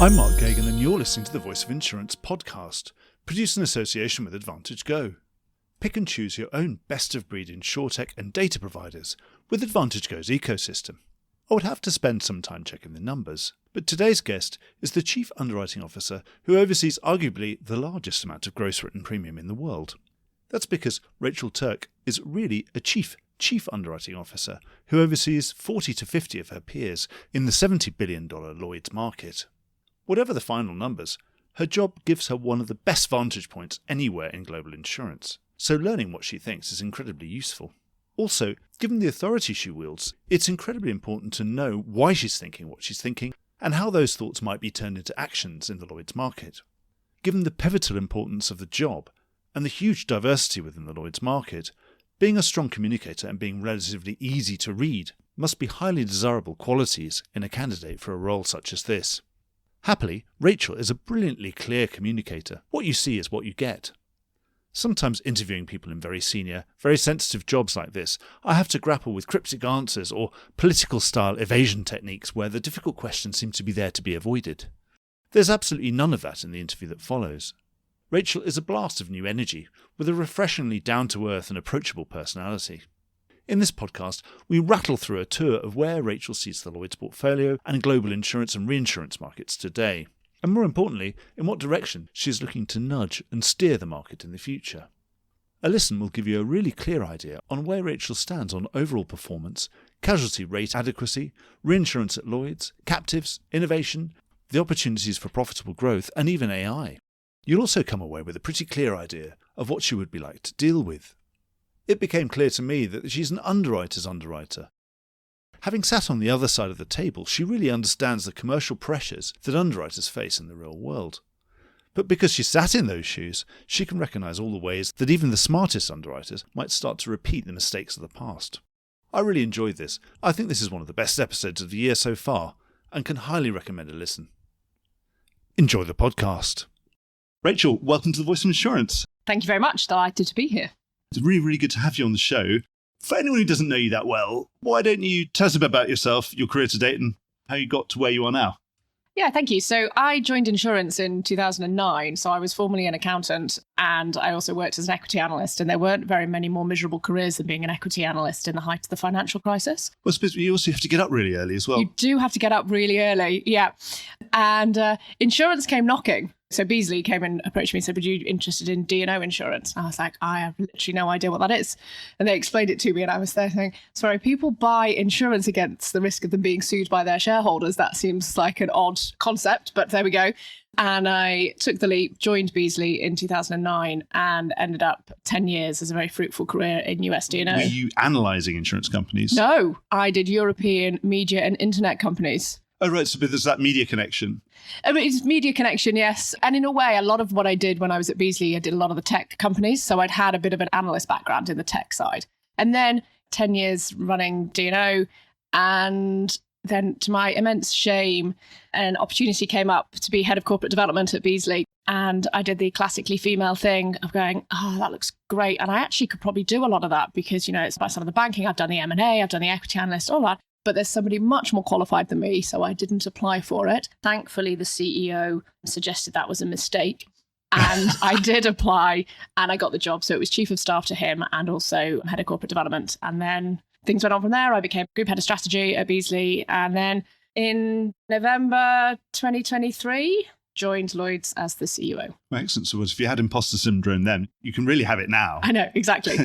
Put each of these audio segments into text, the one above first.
I'm Mark Gagan and you're listening to the Voice of Insurance podcast, produced in association with Advantage Go. Pick and choose your own best-of-breed insurtech and data providers with Advantage Go's ecosystem. I would have to spend some time checking the numbers, but today's guest is the Chief Underwriting Officer who oversees arguably the largest amount of gross written premium in the world. That's because Rachel Turk is really a Chief Underwriting Officer who oversees 40 to 50 of her peers in the $70 billion Lloyd's market. Whatever the final numbers, her job gives her one of the best vantage points anywhere in global insurance, so learning what she thinks is incredibly useful. Also, given the authority she wields, it's incredibly important to know why she's thinking what she's thinking and how those thoughts might be turned into actions in the Lloyd's market. Given the pivotal importance of the job and the huge diversity within the Lloyd's market, being a strong communicator and being relatively easy to read must be highly desirable qualities in a candidate for a role such as this. Happily, Rachel is a brilliantly clear communicator. What you see is what you get. Sometimes interviewing people in very senior, very sensitive jobs like this, I have to grapple with cryptic answers or political-style evasion techniques where the difficult questions seem to be there to be avoided. There's absolutely none of that in the interview that follows. Rachel is a blast of new energy, with a refreshingly down-to-earth and approachable personality. In this podcast, we rattle through a tour of where Rachel sees the Lloyd's portfolio and global insurance and reinsurance markets today, and more importantly, in what direction she is looking to nudge and steer the market in the future. A listen will give you a really clear idea on where Rachel stands on overall performance, casualty rate adequacy, reinsurance at Lloyd's, captives, innovation, the opportunities for profitable growth, and even AI. You'll also come away with a pretty clear idea of what she would be like to deal with. It became clear to me that she's an underwriter's underwriter. Having sat on the other side of the table, she really understands the commercial pressures that underwriters face in the real world. But because she sat in those shoes, she can recognise all the ways that even the smartest underwriters might start to repeat the mistakes of the past. I really enjoyed this. I think this is one of the best episodes of the year so far, and can highly recommend a listen. Enjoy the podcast. Rachel, welcome to the Voice of Insurance. Thank you very much. Delighted to be here. It's really, really good to have you on the show. For anyone who doesn't know you that well, why don't you tell us a bit about yourself, your career to date, and how you got to where you are now? Yeah, thank you. So I joined insurance in 2009. So I was formerly an accountant and I also worked as an equity analyst. And there weren't very many more miserable careers than being an equity analyst in the height of the financial crisis. Well, I suppose you also have to get up really early as well. You do have to get up really early, yeah. And insurance came knocking. So Beazley came and approached me and said, would you be interested in D&O insurance? And I was like, I have literally no idea what that is. And they explained it to me and I was there saying, sorry, people buy insurance against the risk of them being sued by their shareholders. That seems like an odd concept, but there we go. And I took the leap, joined Beazley in 2009 and ended up 10 years as a very fruitful career in US D&O. Were you analysing insurance companies? No, I did European media and internet companies. Oh, right. So there's that media connection. I mean, it's media connection, yes. And in a way, a lot of what I did when I was at Beazley, I did a lot of the tech companies. So I'd had a bit of an analyst background in the tech side. And then 10 years running D&O. And then to my immense shame, an opportunity came up to be head of corporate development at Beazley. And I did the classically female thing of going, oh, that looks great. And I actually could probably do a lot of that because, it's about some of the banking. I've done the M&A, I've done the equity analyst, all that. But there's somebody much more qualified than me, so I didn't apply for it. Thankfully, the CEO suggested that was a mistake. And I did apply and I got the job. So it was chief of staff to him and also head of corporate development. And then things went on from there. I became group head of strategy at Beazley. And then in November 2023, joined Lloyd's as the CEO. Excellent. So if you had imposter syndrome then, you can really have it now. I know, exactly.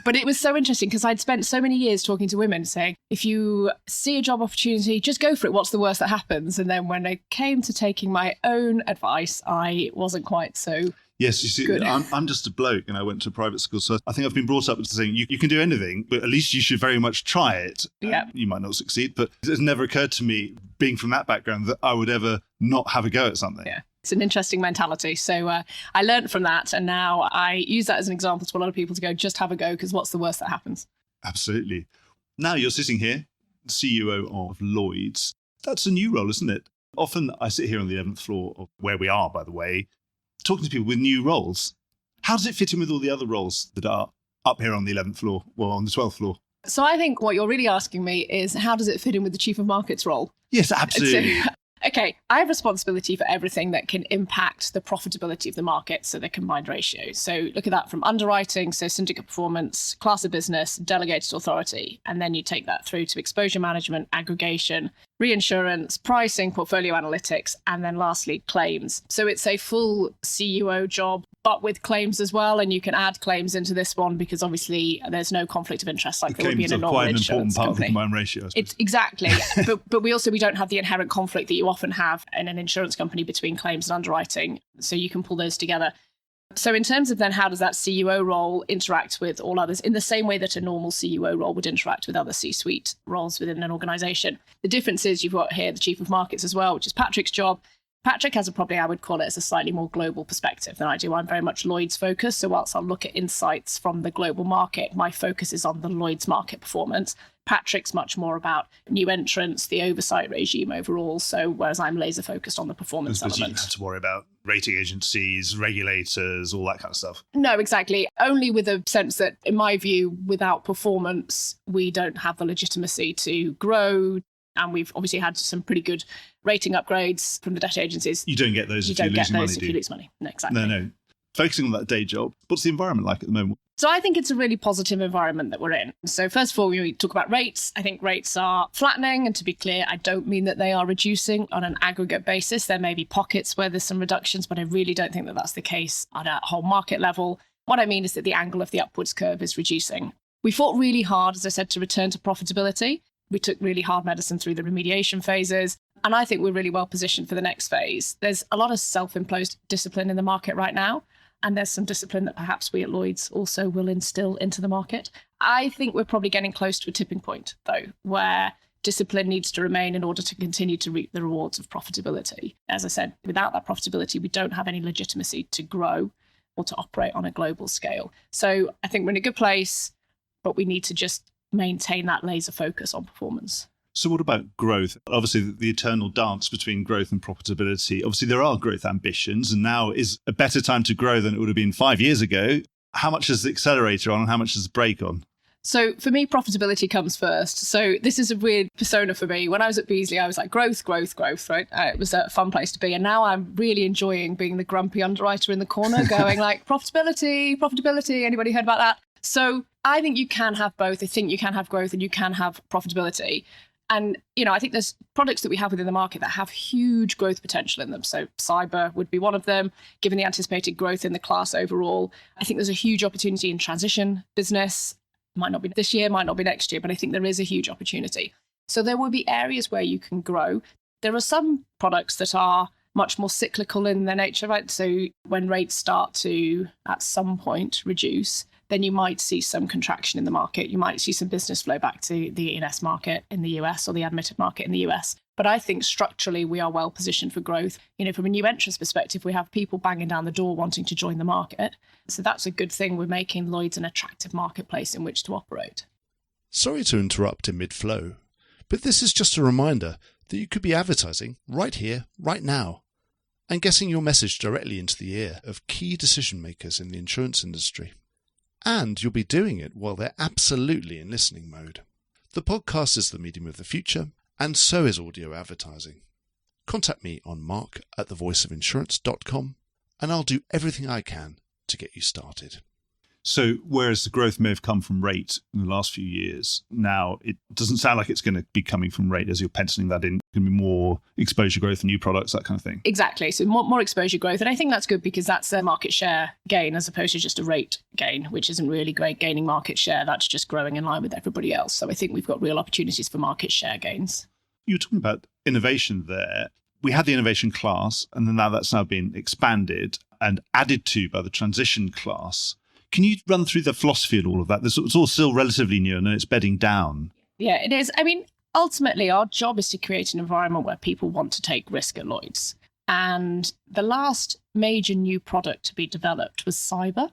But it was so interesting because I'd spent so many years talking to women saying, if you see a job opportunity, just go for it. What's the worst that happens? And then when it came to taking my own advice, I wasn't quite so Yes, you see, good. I'm just a bloke and I went to private school. So I think I've been brought up saying you can do anything, but at least you should very much try it. Yeah. You might not succeed, but it's never occurred to me, being from that background, that I would ever not have a go at something. Yeah. It's an interesting mentality. So I learned from that. And now I use that as an example to a lot of people to go, just have a go, because what's the worst that happens? Absolutely. Now you're sitting here, CEO of Lloyd's. That's a new role, isn't it? Often I sit here on the 11th floor of where we are, by the way, talking to people with new roles. How does it fit in with all the other roles that are up here on the 11th floor, or on the 12th floor? So I think what you're really asking me is, how does it fit in with the chief of markets role? Yes, absolutely. Okay, I have responsibility for everything that can impact the profitability of the market, so the combined ratio. So look at that from underwriting, so syndicate performance, class of business, delegated authority, and then you take that through to exposure management, aggregation, reinsurance, pricing, portfolio analytics, and then lastly, claims. So it's a full CUO job, but with claims as well, and you can add claims into this one because obviously there's no conflict of interest like there would be in a normal insurance company. Quite an important part of the combined ratio, I suppose. It's exactly, but we don't have the inherent conflict that you often have in an insurance company between claims and underwriting, so you can pull those together. So in terms of then how does that CUO role interact with all others in the same way that a normal CUO role would interact with other C-suite roles within an organization? The difference is you've got here the Chief of Markets as well, which is Patrick's job. Patrick has I would call it as a slightly more global perspective than I do. I'm very much Lloyd's focused. So whilst I'll look at insights from the global market, my focus is on the Lloyd's market performance. Patrick's much more about new entrants, the oversight regime overall. So whereas I'm laser focused on the performance element. You don't have to worry about rating agencies, regulators, all that kind of stuff. No, exactly. Only with a sense that, in my view, without performance, we don't have the legitimacy to grow. And we've obviously had some pretty good rating upgrades from the debt agencies. You don't get those if you lose money, if you lose money. No, exactly. No. Focusing on that day job, what's the environment like at the moment? So I think it's a really positive environment that we're in. So first of all, when we talk about rates, I think rates are flattening. And to be clear, I don't mean that they are reducing on an aggregate basis. There may be pockets where there's some reductions, but I really don't think that that's the case at a whole market level. What I mean is that the angle of the upwards curve is reducing. We fought really hard, as I said, to return to profitability. We took really hard medicine through the remediation phases. And I think we're really well positioned for the next phase. There's a lot of self-imposed discipline in the market right now. And there's some discipline that perhaps we at Lloyd's also will instill into the market. I think we're probably getting close to a tipping point, though, where discipline needs to remain in order to continue to reap the rewards of profitability. As I said, without that profitability, we don't have any legitimacy to grow or to operate on a global scale. So I think we're in a good place, but we need to just maintain that laser focus on performance. So what about growth? Obviously, the eternal dance between growth and profitability. Obviously, there are growth ambitions, and now is a better time to grow than it would have been 5 years ago. How much is the accelerator on and how much is the brake on? So for me, profitability comes first. So this is a weird persona for me. When I was at Beazley, I was like, growth, right? It was a fun place to be. And now I'm really enjoying being the grumpy underwriter in the corner going like, profitability. Anybody heard about that? So I think you can have both. I think you can have growth and you can have profitability. And, I think there's products that we have within the market that have huge growth potential in them. So cyber would be one of them, given the anticipated growth in the class overall. I think there's a huge opportunity in transition business. Might not be this year, might not be next year, but I think there is a huge opportunity. So there will be areas where you can grow. There are some products that are much more cyclical in their nature, right? So when rates start to, at some point, reduce, then you might see some contraction in the market. You might see some business flow back to the E&S market in the US or the admitted market in the US. But I think structurally we are well positioned for growth. From a new entrants perspective, we have people banging down the door wanting to join the market. So that's a good thing. We're making Lloyd's an attractive marketplace in which to operate. Sorry to interrupt in mid-flow, but this is just a reminder that you could be advertising right here, right now, and getting your message directly into the ear of key decision makers in the insurance industry. And you'll be doing it while they're absolutely in listening mode. The podcast is the medium of the future, and so is audio advertising. Contact me on mark@thevoiceofinsurance.com, and I'll do everything I can to get you started. So whereas the growth may have come from rate in the last few years, now it doesn't sound like it's going to be coming from rate as you're penciling that in. It's going to be more exposure growth, new products, that kind of thing. Exactly. So more exposure growth. And I think that's good because that's a market share gain as opposed to just a rate gain, which isn't really great gaining market share. That's just growing in line with everybody else. So I think we've got real opportunities for market share gains. You were talking about innovation there. We had the innovation class, and then now that's now been expanded and added to by the transition class. Can you run through the philosophy of all of that? It's all still relatively new and it's bedding down. Yeah, it is. I mean, ultimately, our job is to create an environment where people want to take risk at Lloyd's. And the last major new product to be developed was cyber.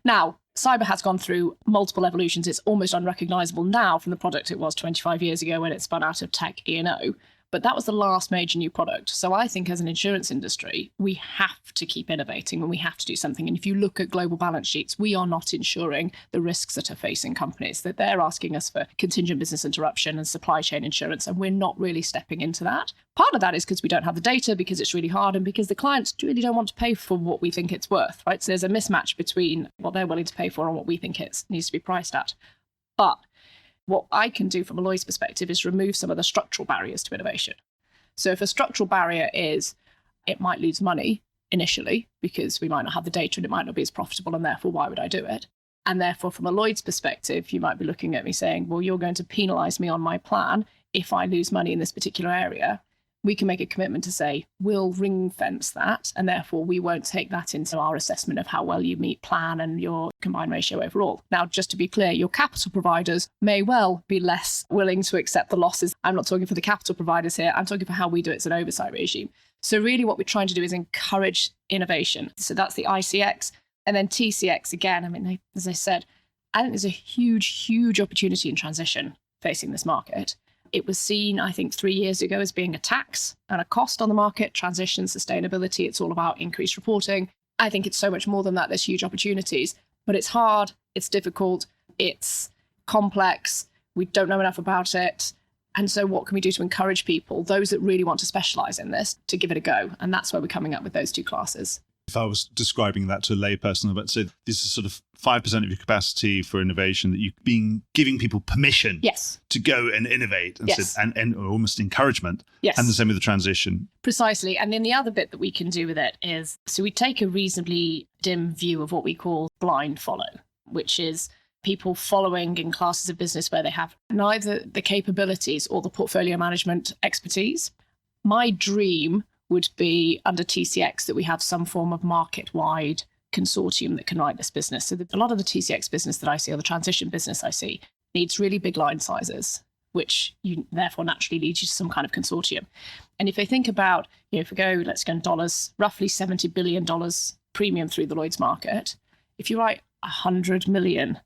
Now, cyber has gone through multiple evolutions. It's almost unrecognizable now from the product it was 25 years ago when it spun out of tech E&O. But that was the last major new product. So I think as an insurance industry, we have to keep innovating and we have to do something. And if you look at global balance sheets, we are not insuring the risks that are facing companies, that they're asking us for contingent business interruption and supply chain insurance. And we're not really stepping into that. Part of that is because we don't have the data, because it's really hard, and because the clients really don't want to pay for what we think it's worth, right? So there's a mismatch between what they're willing to pay for and what we think it needs to be priced at. But what I can do from a Lloyd's perspective is remove some of the structural barriers to innovation. So if a structural barrier is it might lose money initially because we might not have the data and it might not be as profitable, and therefore why would I do it? And therefore from a Lloyd's perspective, you might be looking at me saying, well, you're going to penalise me on my plan if I lose money in this particular area. We can make a commitment to say, we'll ring fence that, and therefore we won't take that into our assessment of how well you meet plan and your combined ratio overall. Now, just to be clear, your capital providers may well be less willing to accept the losses. I'm not talking for the capital providers here. I'm talking for how we do it as an oversight regime. So really what we're trying to do is encourage innovation. So that's the ICX. And then TCX, again, I mean, as I said, I think there's a huge, huge opportunity in transition facing this market. It was seen, I think, 3 years ago as being a tax and a cost on the market. Transition, sustainability, it's all about increased reporting. I think it's so much more than that. There's huge opportunities, but it's hard, it's difficult, it's complex. We don't know enough about it. And so what can we do to encourage people, those that really want to specialize in this, to give it a go? And that's where we're coming up with those two classes. If I was describing that to a layperson, I'd say this is sort of 5% of your capacity for innovation, that you've been giving people permission to go and innovate and almost encouragement. Yes. And the same with the transition. Precisely. And then the other bit that we can do with it is, so we take a reasonably dim view of what we call blind follow, which is people following in classes of business where they have neither the capabilities or the portfolio management expertise. My dream would be under TCX that we have some form of market-wide consortium that can write this business. So a lot of the TCX business that I see, or the transition business I see, needs really big line sizes, which you therefore naturally leads you to some kind of consortium. And if I think about, if we go, let's go in dollars, roughly $70 billion premium through the Lloyd's market, if you write 100 million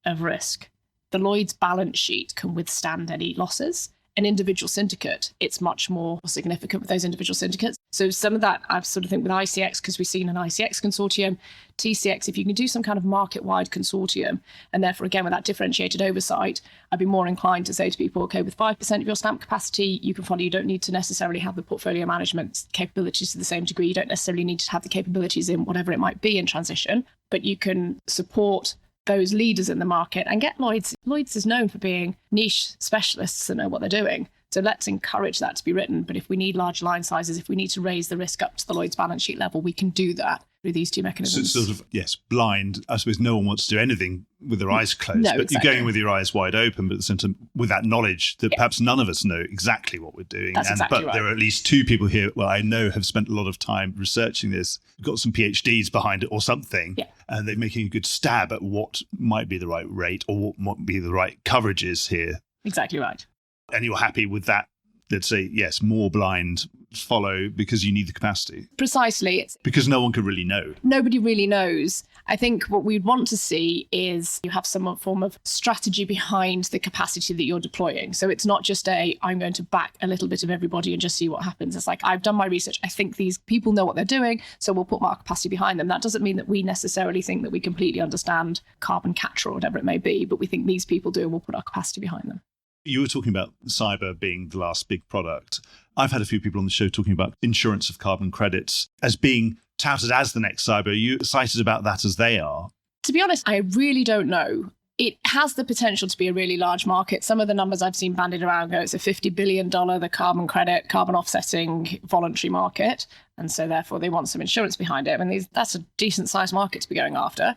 of risk, the Lloyd's balance sheet can withstand any losses. An individual syndicate, it's much more significant with those individual syndicates. So some of that, I sort of think with ICX, because we've seen an ICX consortium, TCX, if you can do some kind of market-wide consortium, and therefore, again, with that differentiated oversight, I'd be more inclined to say to people, okay, with 5% of your stamp capacity, you can follow. You don't need to necessarily have the portfolio management capabilities to the same degree. You don't necessarily need to have the capabilities in whatever it might be in transition, but you can support those leaders in the market and get Lloyd's. Lloyd's is known for being niche specialists that know what they're doing. So let's encourage that to be written. But if we need large line sizes, if we need to raise the risk up to the Lloyd's balance sheet level, we can do that through these two mechanisms. So it's sort of, yes, blind. I suppose no one wants to do anything with their eyes closed, No, but exactly. You're going with your eyes wide open, but at the same time, with that knowledge that perhaps none of us know exactly what we're doing. That's exactly but right. there are at least two people here, well, I know have spent a lot of time researching this, got some PhDs behind it or something, and they're making a good stab at what might be the right rate or what might be the right coverages here. Exactly right. And you're happy with that? Let's say, yes, more blind follow because you need the capacity. Precisely. It's because no one can really know. Nobody really knows. I think what we'd want to see is you have some form of strategy behind the capacity that you're deploying. So it's not just I'm going to back a little bit of everybody and just see what happens. It's like, I've done my research. I think these people know what they're doing, so we'll put more capacity behind them. That doesn't mean that we necessarily think that we completely understand carbon capture or whatever it may be, but we think these people do, and we'll put our capacity behind them. You were talking about cyber being the last big product. I've had a few people on the show talking about insurance of carbon credits as being touted as the next cyber. Are you excited about that as they are? To be honest, I really don't know. It has the potential to be a really large market. Some of the numbers I've seen bandied around go, it's a $50 billion, the carbon credit, carbon offsetting voluntary market. And so therefore they want some insurance behind it. I mean, that's a decent sized market to be going after.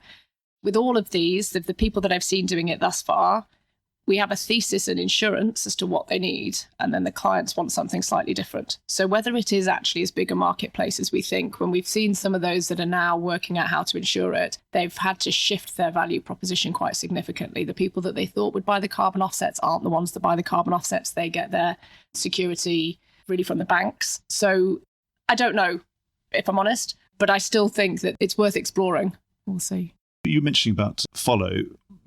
With all of these, the people that I've seen doing it thus far, we have a thesis in insurance as to what they need, and then the clients want something slightly different. So whether it is actually as big a marketplace as we think, when we've seen some of those that are now working out how to insure it, they've had to shift their value proposition quite significantly. The people that they thought would buy the carbon offsets aren't the ones that buy the carbon offsets. They get their security really from the banks. So I don't know, if I'm honest, but I still think that it's worth exploring. We'll see. You mentioning about follow,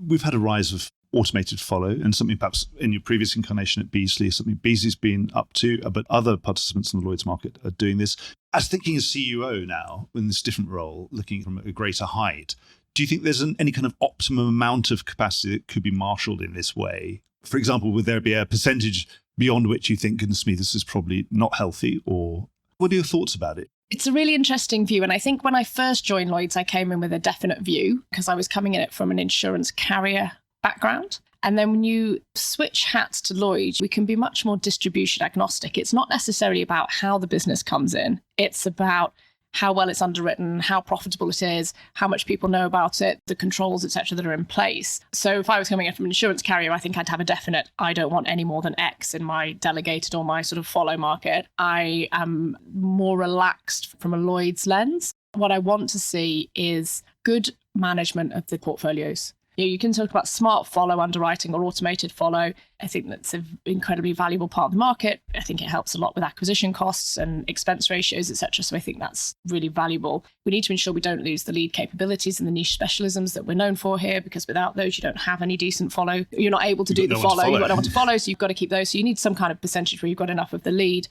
we've had a rise of automated follow, and something perhaps in your previous incarnation at Beazley, something Beazley's been up to, but other participants in the Lloyd's market are doing this. As thinking as CUO now, in this different role, looking from a greater height, do you think there's any kind of optimum amount of capacity that could be marshaled in this way? For example, would there be a percentage beyond which you think, goodness me, this is probably not healthy? Or what are your thoughts about it? It's a really interesting view. And I think when I first joined Lloyd's, I came in with a definite view because I was coming in it from an insurance carrier background. And then when you switch hats to Lloyd, we can be much more distribution agnostic. It's not necessarily about how the business comes in. It's about how well it's underwritten, how profitable it is, how much people know about it, the controls, etc., that are in place. So if I was coming in from an insurance carrier, I think I'd have a definite, I don't want any more than X in my delegated or my sort of follow market. I am more relaxed from a Lloyd's lens. What I want to see is good management of the portfolios. You can talk about smart follow underwriting or automated follow. I think that's an incredibly valuable part of the market. I think it helps a lot with acquisition costs and expense ratios, etc. So I think that's really valuable. We need to ensure we don't lose the lead capabilities and the niche specialisms that we're known for here, because without those, you don't have any decent follow. You're not able to do the follow. You've got no one to follow, so you've got to keep those. So you need some kind of percentage where you've got enough of the lead.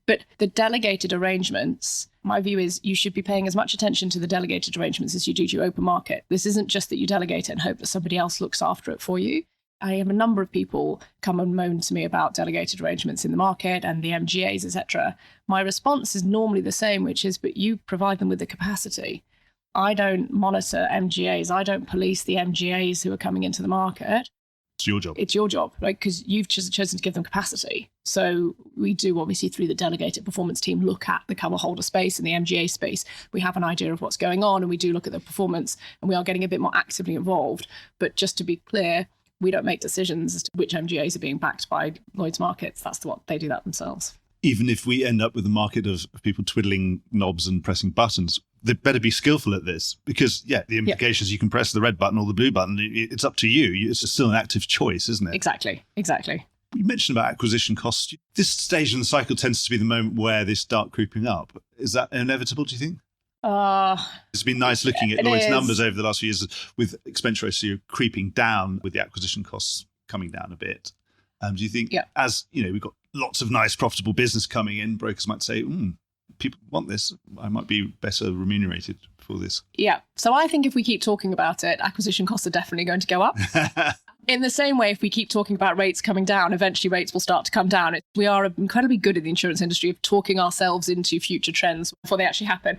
But the delegated arrangements, my view is you should be paying as much attention to the delegated arrangements as you do to your open market. This isn't just that you delegate it and hope that somebody else looks after it for you. I have a number of people come and moan to me about delegated arrangements in the market and the MGAs, etc. My response is normally the same, which is, but you provide them with the capacity. I don't monitor MGAs. I don't police the MGAs who are coming into the market. It's your job. It's your job, right? Because you've chosen to give them capacity. So we do, obviously, through the delegated performance team, look at the cover holder space and the MGA space. We have an idea of what's going on, and we do look at the performance, and we are getting a bit more actively involved. But just to be clear, we don't make decisions as to which MGAs are being backed by Lloyd's markets. That's what they do that themselves. Even if we end up with a market of people twiddling knobs and pressing buttons, they better be skillful at this, because, the implications, you can press the red button or the blue button. It's up to you. It's still an active choice, isn't it? Exactly. You mentioned about acquisition costs. This stage in the cycle tends to be the moment where they start creeping up. Is that inevitable, do you think? It's been nice looking at Lloyd's numbers over the last few years with expense ratio creeping down, with the acquisition costs coming down a bit. Do you think, as we've got lots of nice profitable business coming in, brokers might say, people want this, I might be better remunerated for this? Yeah. So I think if we keep talking about it, acquisition costs are definitely going to go up. In the same way, if we keep talking about rates coming down, eventually rates will start to come down. We are incredibly good in the insurance industry of talking ourselves into future trends before they actually happen.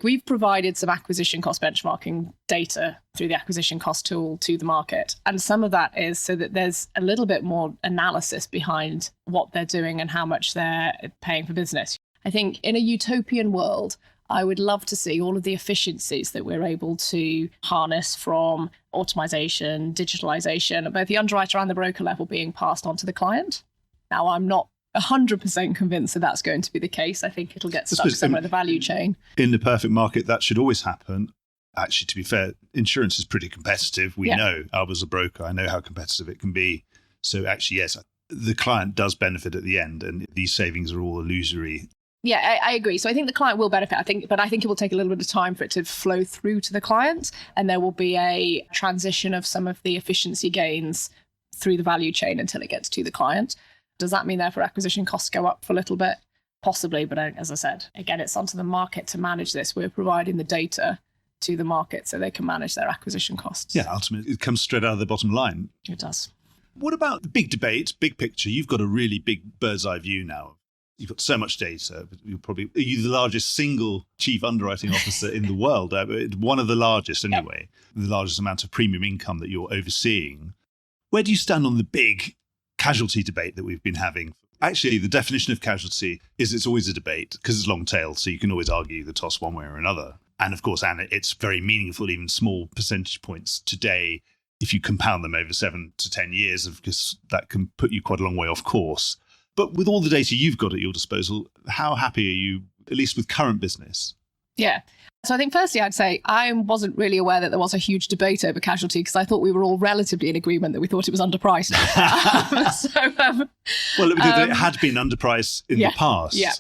We've provided some acquisition cost benchmarking data through the acquisition cost tool to the market. And some of that is so that there's a little bit more analysis behind what they're doing and how much they're paying for business. I think in a utopian world, I would love to see all of the efficiencies that we're able to harness from automation, digitalization, both the underwriter and the broker level being passed on to the client. Now, I'm not 100% convinced that that's going to be the case. I think it'll get stuck somewhere in the value chain. In the perfect market, that should always happen. Actually, to be fair, insurance is pretty competitive. We know. I was a broker. I know how competitive it can be. So actually, yes, the client does benefit at the end, and these savings are all illusory. Yeah, I agree. So I think the client will benefit, but I think it will take a little bit of time for it to flow through to the client, and there will be a transition of some of the efficiency gains through the value chain until it gets to the client. Does that mean therefore acquisition costs go up for a little bit? Possibly, but as I said, again, it's onto the market to manage this. We're providing the data to the market so they can manage their acquisition costs. Yeah, ultimately, it comes straight out of the bottom line. It does. What about the big debate, big picture? You've got a really big bird's eye view now. You've got so much data. Are you the largest single chief underwriting officer in the world? One of the largest anyway, the largest amount of premium income that you're overseeing. Where do you stand on the big casualty debate that we've been having? Actually, the definition of casualty is it's always a debate because it's long tail, so you can always argue the toss one way or another. And of course, it's very meaningful, even small percentage points today, if you compound them over 7 to 10 years, because that can put you quite a long way off course. But with all the data you've got at your disposal, how happy are you, at least with current business? Yeah. So I think firstly, I'd say I wasn't really aware that there was a huge debate over casualty because I thought we were all relatively in agreement that we thought it was underpriced. It had been underpriced in the past. Yeah.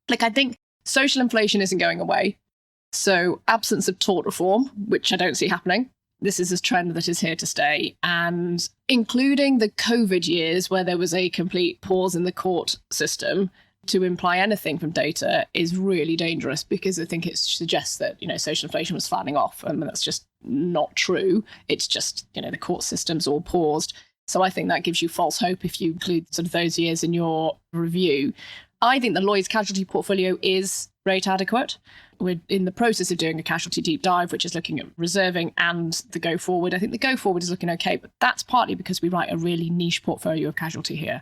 I think social inflation isn't going away. So absence of tort reform, which I don't see happening, This is a trend that is here to stay. And including the COVID years where there was a complete pause in the court system, to imply anything from data is really dangerous, because I think it suggests that, social inflation was flattening off, and that's just not true. It's just, the court system's all paused. So I think that gives you false hope if you include sort of those years in your review. I think the Lloyd's casualty portfolio is rate adequate. We're in the process of doing a casualty deep dive, which is looking at reserving and the go forward. I think the go forward is looking okay, but that's partly because we write a really niche portfolio of casualty here.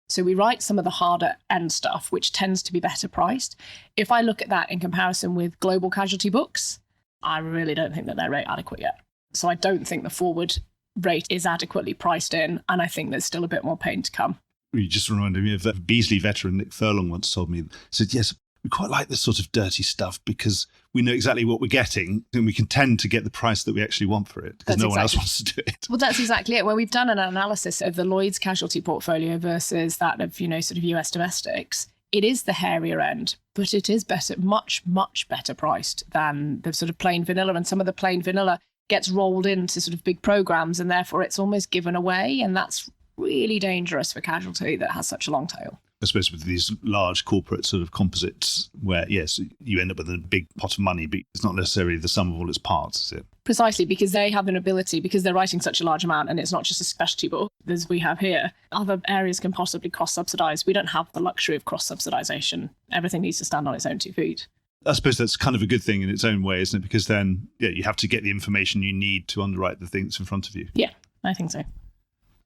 So we write some of the harder end stuff, which tends to be better priced. If I look at that in comparison with global casualty books, I really don't think that they're rate adequate yet. So I don't think the forward rate is adequately priced in, and I think there's still a bit more pain to come. You just reminded me of that Beazley veteran Nick Furlong once told me, said, yes, we quite like this sort of dirty stuff because we know exactly what we're getting and we can tend to get the price that we actually want for it because one else wants to do it. Well, that's exactly it. When we've done an analysis of the Lloyd's casualty portfolio versus that of, sort of US domestics, it is the hairier end, but it is better, much, much better priced than the sort of plain vanilla. And some of the plain vanilla gets rolled into sort of big programs, and therefore it's almost given away. And that's really dangerous for casualty that has such a long tail. I suppose with these large corporate sort of composites where, yes, you end up with a big pot of money, but it's not necessarily the sum of all its parts, is it? Precisely, because they have an ability, because they're writing such a large amount, and it's not just a specialty book, as we have here. Other areas can possibly cross-subsidise. We don't have the luxury of cross-subsidisation. Everything needs to stand on its own 2 feet. I suppose that's kind of a good thing in its own way, isn't it? Because then you have to get the information you need to underwrite the thing that's in front of you. Yeah, I think so.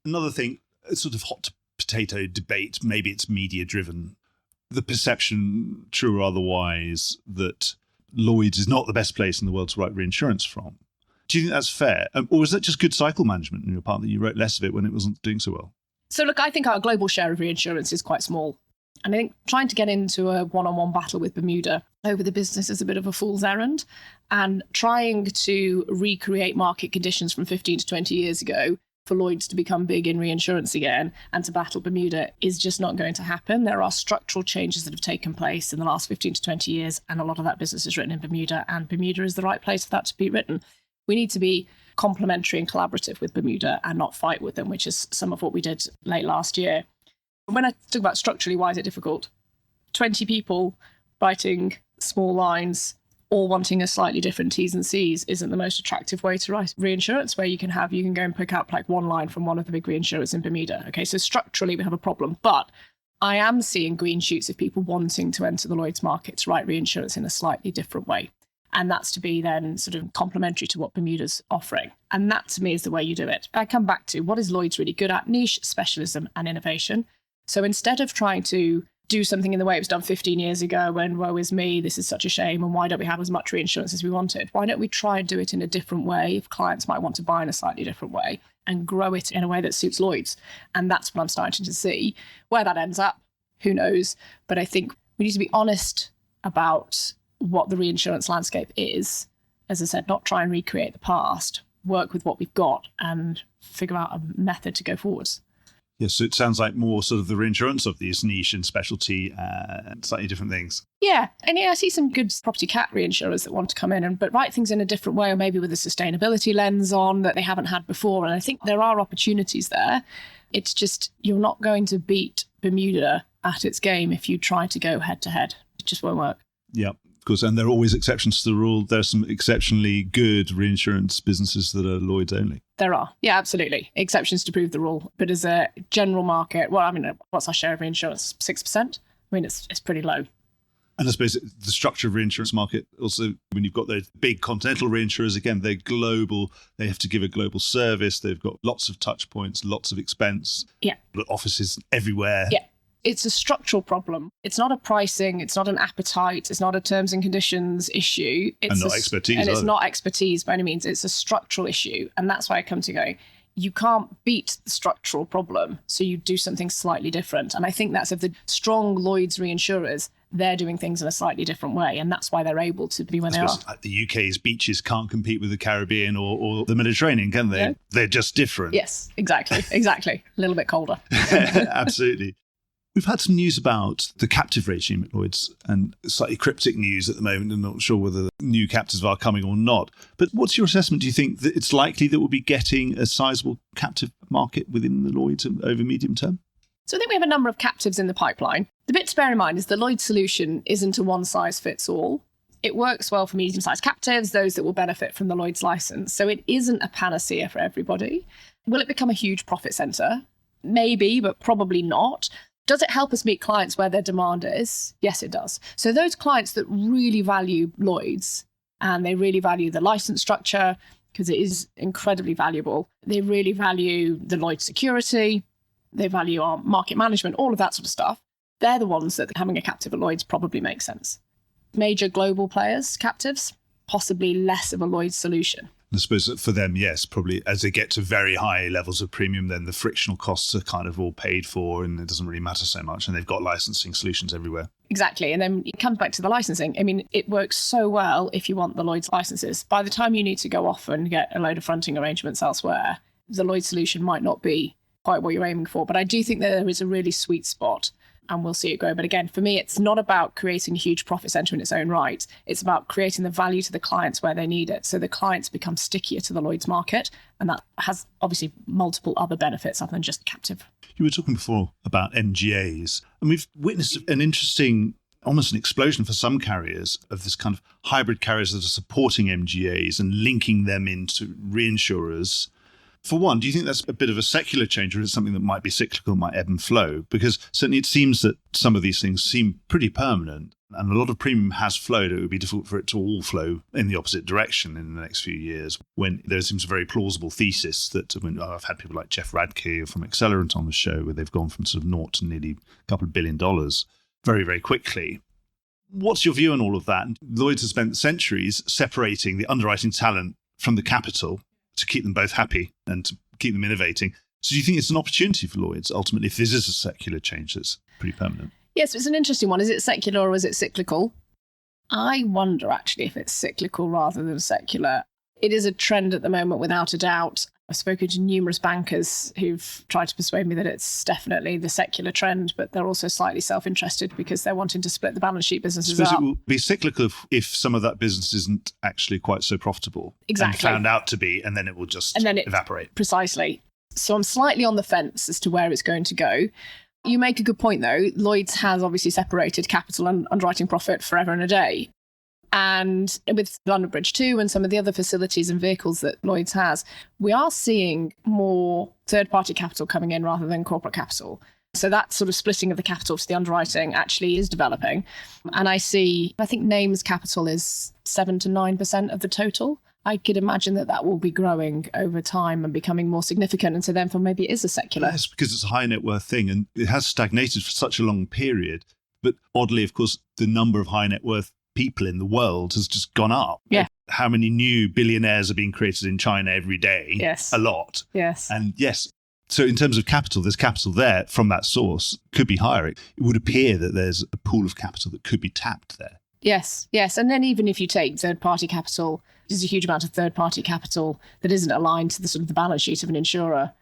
Another thing, a sort of hot potato debate, maybe it's media driven, the perception, true or otherwise, that Lloyd's is not the best place in the world to write reinsurance from. Do you think that's fair? Or is that just good cycle management on your part that you wrote less of it when it wasn't doing so well? So look, I think our global share of reinsurance is quite small. And I think trying to get into a one-on-one battle with Bermuda over the business is a bit of a fool's errand. And trying to recreate market conditions from 15 to 20 years ago for Lloyd's to become big in reinsurance again and to battle Bermuda is just not going to happen. There are structural changes that have taken place in the last 15 to 20 years, and a lot of that business is written in Bermuda, and Bermuda is the right place for that to be written. We need to be complementary and collaborative with Bermuda and not fight with them, which is some of what we did late last year. When I talk about structurally, why is it difficult? 20 people writing small lines, all wanting a slightly different T's and C's isn't the most attractive way to write reinsurance, where you can go and pick up like one line from one of the big reinsurers in Bermuda. Okay, so structurally we have a problem, but I am seeing green shoots of people wanting to enter the Lloyd's market to write reinsurance in a slightly different way. And that's to be then sort of complementary to what Bermuda's offering. And that to me is the way you do it. I come back to what is Lloyd's really good at? Niche, specialism and innovation. So instead of trying to do something in the way it was done 15 years ago when, woe is me, this is such a shame, and why don't we have as much reinsurance as we wanted? Why don't we try and do it in a different way if clients might want to buy in a slightly different way and grow it in a way that suits Lloyd's? And that's what I'm starting to see. Where that ends up, who knows? But I think we need to be honest about what the reinsurance landscape is. As I said, not try and recreate the past, work with what we've got and figure out a method to go forwards. Yes, so it sounds like more sort of the reinsurance of these niche and specialty and slightly different things. Yeah, and I see some good property cat reinsurers that want to come in but write things in a different way, or maybe with a sustainability lens on that they haven't had before. And I think there are opportunities there. It's just you're not going to beat Bermuda at its game if you try to go head to head. It just won't work. Yeah. Course, and there are always exceptions to the rule. There's some exceptionally good reinsurance businesses that are Lloyd's only. There are. Yeah, absolutely. Exceptions to prove the rule. But as a general market, what's our share of reinsurance? 6%? It's pretty low. And I suppose the structure of reinsurance market, also when you've got those big continental reinsurers, again, they're global. They have to give a global service. They've got lots of touch points, lots of expense. Yeah. Offices everywhere. Yeah. It's a structural problem. It's not a pricing. It's not an appetite. It's not a terms and conditions issue. And not expertise. And it's not expertise by any means. It's a structural issue. And that's why I come to go, you can't beat the structural problem. So you do something slightly different. And I think that's of the strong Lloyd's reinsurers, they're doing things in a slightly different way. And that's why they're able to be where they are. The UK's beaches can't compete with the Caribbean or the Mediterranean, can they? No. They're just different. Yes, exactly. A little bit colder. Absolutely. We've had some news about the captive regime at Lloyd's, and slightly cryptic news at the moment. I'm not sure whether new captives are coming or not. But what's your assessment? Do you think that it's likely that we'll be getting a sizable captive market within the Lloyd's over medium term? So I think we have a number of captives in the pipeline. The bit to bear in mind is the Lloyd's solution isn't a one-size-fits-all. It works well for medium-sized captives, those that will benefit from the Lloyd's license. So it isn't a panacea for everybody. Will it become a huge profit centre? Maybe, but probably not. Does it help us meet clients where their demand is? Yes, it does. So those clients that really value Lloyd's and they really value the license structure, because it is incredibly valuable. They really value the Lloyd's security. They value our market management, all of that sort of stuff. They're the ones that having a captive at Lloyd's probably makes sense. Major global players, captives, possibly less of a Lloyd's solution. I suppose that for them, yes, probably as they get to very high levels of premium, then the frictional costs are kind of all paid for and it doesn't really matter so much. And they've got licensing solutions everywhere. Exactly. And then it comes back to the licensing. I mean, it works so well if you want the Lloyd's licenses. By the time you need to go off and get a load of fronting arrangements elsewhere, the Lloyd's solution might not be quite what you're aiming for. But I do think that there is a really sweet spot and we'll see it grow. But again, for me, it's not about creating a huge profit center in its own right. It's about creating the value to the clients where they need it. So the clients become stickier to the Lloyd's market. And that has obviously multiple other benefits other than just captive. You were talking before about MGAs, and we've witnessed an interesting, almost an explosion for some carriers of this kind of hybrid carriers that are supporting MGAs and linking them into reinsurers. For one, do you think that's a bit of a secular change, or is it something that might be cyclical, might ebb and flow? Because certainly it seems that some of these things seem pretty permanent and a lot of premium has flowed. It would be difficult for it to all flow in the opposite direction in the next few years when there seems a very plausible thesis that I've had people like Jeff Radke from Accelerant on the show where they've gone from sort of naught to nearly a couple of $1 billion very, very quickly. What's your view on all of that? Lloyd's has spent centuries separating the underwriting talent from the capital to keep them both happy and to keep them innovating. So do you think it's an opportunity for Lloyd's, ultimately, if this is a secular change that's pretty permanent? Yes, it's an interesting one. Is it secular or is it cyclical? I wonder, actually, if it's cyclical rather than secular. It is a trend at the moment, without a doubt. I've spoken to numerous bankers who've tried to persuade me that it's definitely the secular trend, but they're also slightly self-interested because they're wanting to split the balance sheet businesses up. It will be cyclical if some of that business isn't actually quite so profitable. Exactly. And found out to be, and then it will just evaporate. Precisely. So I'm slightly on the fence as to where it's going to go. You make a good point, though. Lloyd's has obviously separated capital and underwriting profit forever and a day. And with London Bridge 2 and some of the other facilities and vehicles that Lloyd's has, we are seeing more third-party capital coming in rather than corporate capital. So that sort of splitting of the capital to the underwriting actually is developing. And I think names capital is 7 to 9% of the total. I could imagine that will be growing over time and becoming more significant. And so therefore maybe it is a secular. Yes, because it's a high net worth thing and it has stagnated for such a long period. But oddly, of course, the number of high net worth people in the world has just gone up. Yeah. How many new billionaires are being created in China every day? Yes. A lot. Yes. And yes, so in terms of capital, there's capital there from that source, could be higher. It would appear that there's a pool of capital that could be tapped there. Yes, yes. And then even if you take third-party capital, there's a huge amount of third-party capital that isn't aligned to the sort of the balance sheet of an insurer.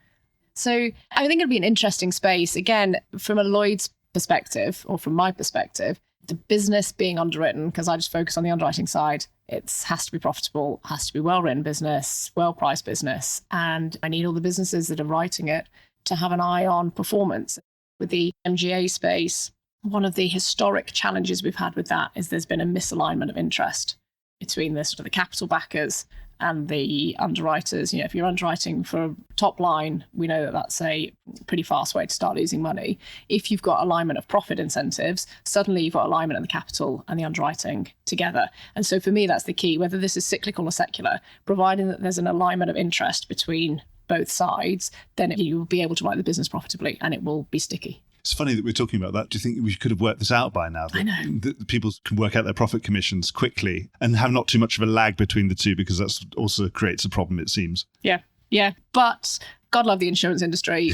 So I think it'll be an interesting space. Again, from a Lloyd's perspective, or from my perspective, the business being underwritten, because I just focus on the underwriting side, it has to be profitable, has to be well-written business, well-priced business. And I need all the businesses that are writing it to have an eye on performance. With the MGA space, one of the historic challenges we've had with that is there's been a misalignment of interest between the sort of the capital backers and the underwriters. You know, if you're underwriting for top line, we know that that's a pretty fast way to start losing money. If you've got alignment of profit incentives, suddenly you've got alignment of the capital and the underwriting together. And so for me, that's the key, whether this is cyclical or secular, providing that there's an alignment of interest between both sides, then you'll be able to write the business profitably and it will be sticky. It's funny that we're talking about that. Do you think we could have worked this out by now? I know. That people can work out their profit commissions quickly and have not too much of a lag between the two, because that also creates a problem, it seems. Yeah. But God love the insurance industry.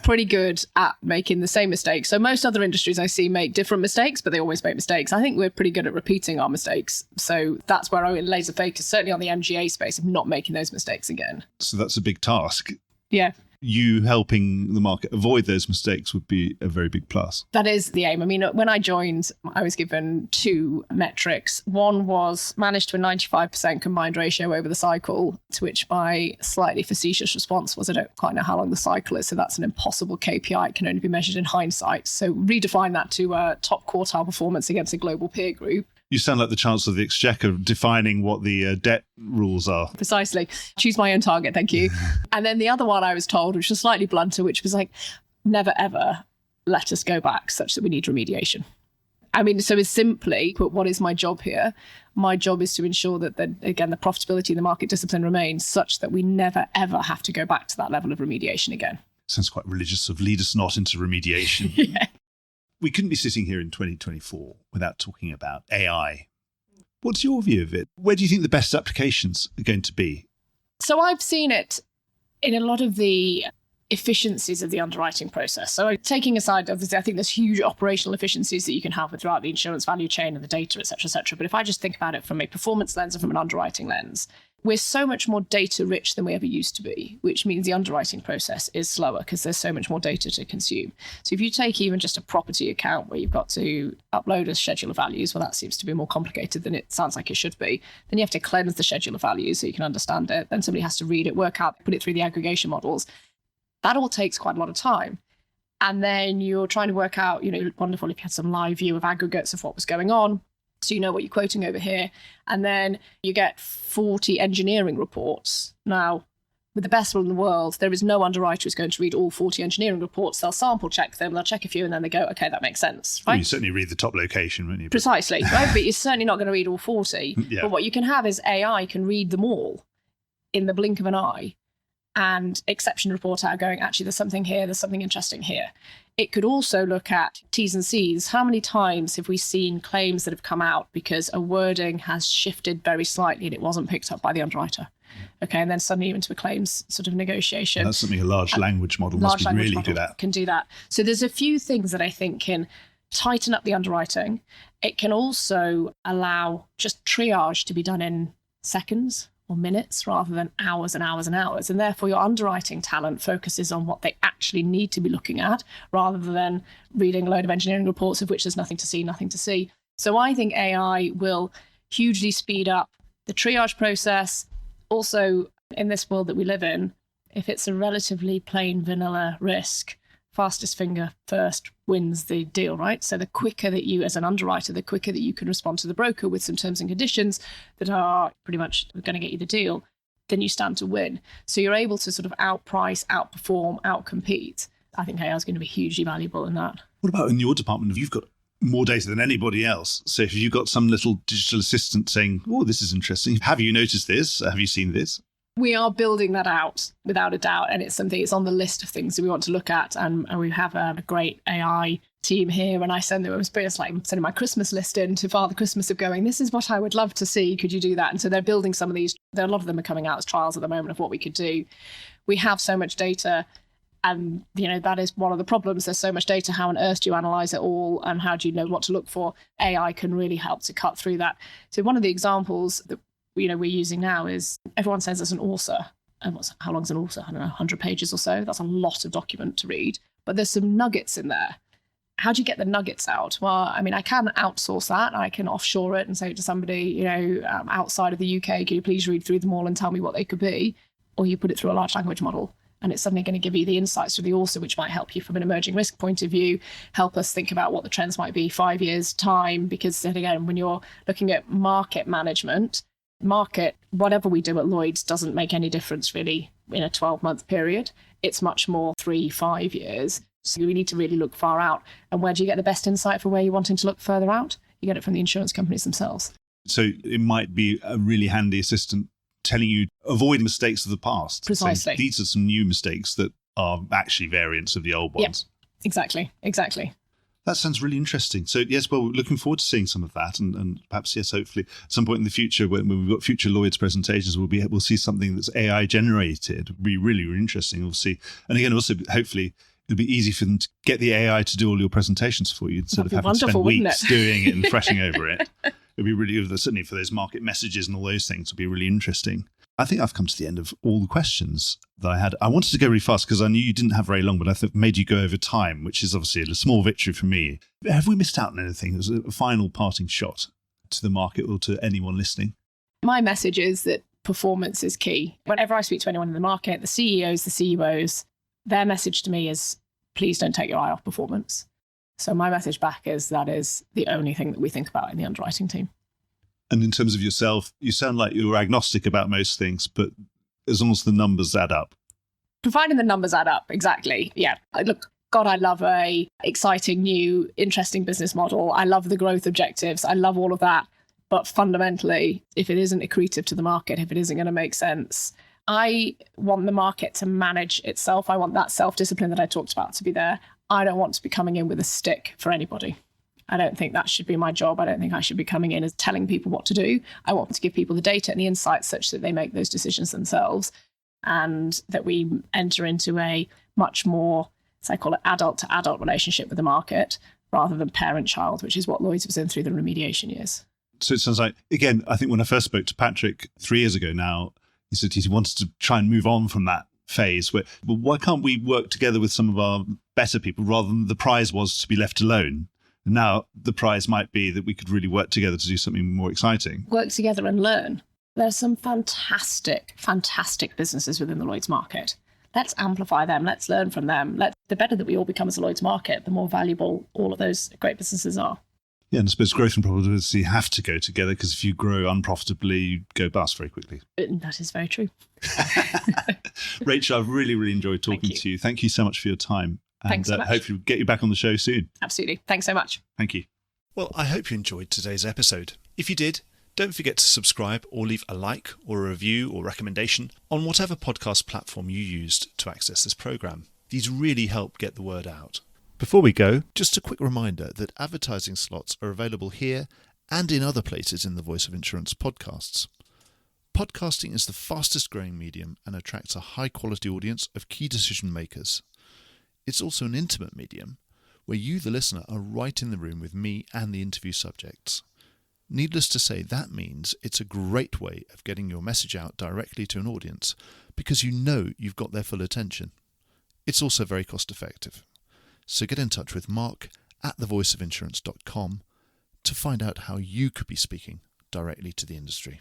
Pretty good at making the same mistakes. So most other industries I see make different mistakes, but they always make mistakes. I think we're pretty good at repeating our mistakes. So that's where I would laser focus, certainly on the MGA space, of not making those mistakes again. So that's a big task. Yeah. you helping the market avoid those mistakes would be a very big plus. That is the aim. I mean, when I joined, I was given 2 metrics. One was managed to a 95% combined ratio over the cycle, to which my slightly facetious response was, I don't quite know how long the cycle is, so that's an impossible KPI. It can only be measured in hindsight. So redefine that to a top quartile performance against a global peer group. You sound like the Chancellor of the Exchequer defining what the debt rules are. Precisely. Choose my own target, thank you. And then the other one I was told, which was slightly blunter, which was like, never ever let us go back such that we need remediation. I mean, so it's simply, but what is my job here? My job is to ensure that, again, the profitability and the market discipline remains such that we never, ever have to go back to that level of remediation again. Sounds quite religious of lead us not into remediation. Yeah. We couldn't be sitting here in 2024 without talking about AI. What's your view of it? Where do you think the best applications are going to be? So I've seen it in a lot of the efficiencies of the underwriting process. So taking aside, obviously, I think there's huge operational efficiencies that you can have throughout the insurance value chain and the data, et cetera, et cetera. But if I just think about it from a performance lens and from an underwriting lens, we're so much more data rich than we ever used to be, which means the underwriting process is slower because there's so much more data to consume. So if you take even just a property account where you've got to upload a schedule of values, well, that seems to be more complicated than it sounds like it should be. Then you have to cleanse the schedule of values so you can understand it. Then somebody has to read it, work out, put it through the aggregation models. That all takes quite a lot of time. And then you're trying to work out, wonderful if you had some live view of aggregates of what was going on. So you know what you're quoting over here. And then you get 40 engineering reports. Now, with the best will in the world, there is no underwriter who's going to read all 40 engineering reports. They'll sample check them, they'll check a few, and then they go, okay, that makes sense. Right? Well, you certainly read the top location, wouldn't you? Precisely, right? But you're certainly not going to read all 40. Yeah. But what you can have is AI can read them all in the blink of an eye and exception report out going, actually, there's something here, there's something interesting here. It could also look at T's and C's. How many times have we seen claims that have come out because a wording has shifted very slightly and it wasn't picked up by the underwriter? Okay, and then suddenly you're into a claims sort of negotiation. And that's something a large language model must be really good at. Can do that. So there's a few things that I think can tighten up the underwriting. It can also allow just triage to be done in seconds or minutes rather than hours and hours and hours. And therefore your underwriting talent focuses on what they actually need to be looking at rather than reading a load of engineering reports of which there's nothing to see. So I think AI will hugely speed up the triage process. Also, in this world that we live in, if it's a relatively plain vanilla risk, fastest finger first wins the deal, right? So the quicker that you, as an underwriter, the quicker that you can respond to the broker with some terms and conditions that are pretty much going to get you the deal, then you stand to win. So you're able to sort of outprice, outperform, outcompete. I think AI is going to be hugely valuable in that. What about in your department? You've got more data than anybody else. So if you've got some little digital assistant saying, oh, this is interesting. Have you noticed this? Have you seen this? We are building that out without a doubt. And it's something, it's on the list of things that we want to look at. And we have a great AI team here. And I send them, it's like sending my Christmas list in to Father Christmas of going, this is what I would love to see. Could you do that? And so they're building some of these. A lot of them are coming out as trials at the moment of what we could do. We have so much data. And, that is one of the problems. There's so much data. How on earth do you analyze it all? And how do you know what to look for? AI can really help to cut through that. So one of the examples that we're using now is everyone says it's an ORSA. And how long's an ORSA? I don't know, 100 pages or so. That's a lot of document to read. But there's some nuggets in there. How do you get the nuggets out? Well, I mean, I can outsource that. I can offshore it and say to somebody, outside of the UK, can you please read through them all and tell me what they could be? Or you put it through a large language model. And it's suddenly going to give you the insights through the ORSA, which might help you from an emerging risk point of view, help us think about what the trends might be 5 years' time. Because then again, when you're looking at market management, whatever we do at Lloyd's doesn't make any difference really in a 12-month period. It's much more 3-5 years. So we need to really look far out. And where do you get the best insight for where you're wanting to look further out? You get it from the insurance companies themselves. So it might be a really handy assistant telling you avoid mistakes of the past. Precisely. So these are some new mistakes that are actually variants of the old ones. Yep, exactly. That sounds really interesting. So yes, well, looking forward to seeing some of that, and perhaps yes, hopefully at some point in the future, when we've got future Lloyd's presentations, we'll see something that's AI generated. It'll be really, really interesting. We'll see, and again, also hopefully it'll be easy for them to get the AI to do all your presentations for you instead of having to spend weeks doing it and thrashing over it. It'll be really, certainly for those market messages and all those things, it'll be really interesting. I think I've come to the end of all the questions that I had. I wanted to go really fast because I knew you didn't have very long, but I thought made you go over time, which is obviously a small victory for me. Have we missed out on anything? It was a final parting shot to the market or to anyone listening. My message is that performance is key. Whenever I speak to anyone in the market, the CEOs, the CUOs, their message to me is, please don't take your eye off performance. So my message back is that is the only thing that we think about in the underwriting team. And in terms of yourself, you sound like you're agnostic about most things, but as long as the numbers add up. Providing the numbers add up, exactly. Yeah. Look, God, I love a exciting, new, interesting business model. I love the growth objectives. I love all of that. But fundamentally, if it isn't accretive to the market, if it isn't going to make sense, I want the market to manage itself. I want that self-discipline that I talked about to be there. I don't want to be coming in with a stick for anybody. I don't think that should be my job. I don't think I should be coming in as telling people what to do. I want to give people the data and the insights such that they make those decisions themselves, and that we enter into a much more, as I call it, adult-to-adult relationship with the market rather than parent-child, which is what Lloyd's was in through the remediation years. So it sounds like, again, I think when I first spoke to Patrick 3 years ago now, he said he wanted to try and move on from that phase where, well, why can't we work together with some of our better people rather than the prize was to be left alone? Now the prize might be that we could really work together to do something more exciting. Work together and learn. There's some fantastic, fantastic businesses within the Lloyd's market. Let's amplify them. Let's learn from them. The better that we all become as a Lloyd's market, the more valuable all of those great businesses are. Yeah, and I suppose growth and profitability have to go together, because if you grow unprofitably, you go bust very quickly. That is very true. Rachel, I've really, really enjoyed talking to you. Thank you so much for your time. And Thanks so much. Hopefully we'll get you back on the show soon. Absolutely. Thanks so much. Thank you. Well, I hope you enjoyed today's episode. If you did, don't forget to subscribe or leave a like or a review or recommendation on whatever podcast platform you used to access this programme. These really help get the word out. Before we go, just a quick reminder that advertising slots are available here and in other places in the Voice of Insurance podcasts. Podcasting is the fastest growing medium and attracts a high quality audience of key decision makers. It's also an intimate medium where you, the listener, are right in the room with me and the interview subjects. Needless to say, that means it's a great way of getting your message out directly to an audience because you know you've got their full attention. It's also very cost effective. So get in touch with Mark at thevoiceofinsurance.com to find out how you could be speaking directly to the industry.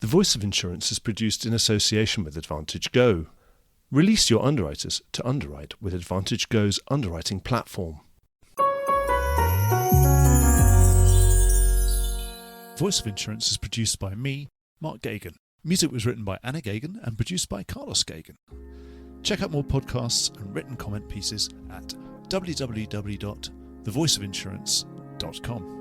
The Voice of Insurance is produced in association with Advantage Go. Release your underwriters to underwrite with Advantage Go's underwriting platform. Voice of Insurance is produced by me, Mark Gagan. Music was written by Anna Gagan and produced by Carlos Gagan. Check out more podcasts and written comment pieces at www.thevoiceofinsurance.com.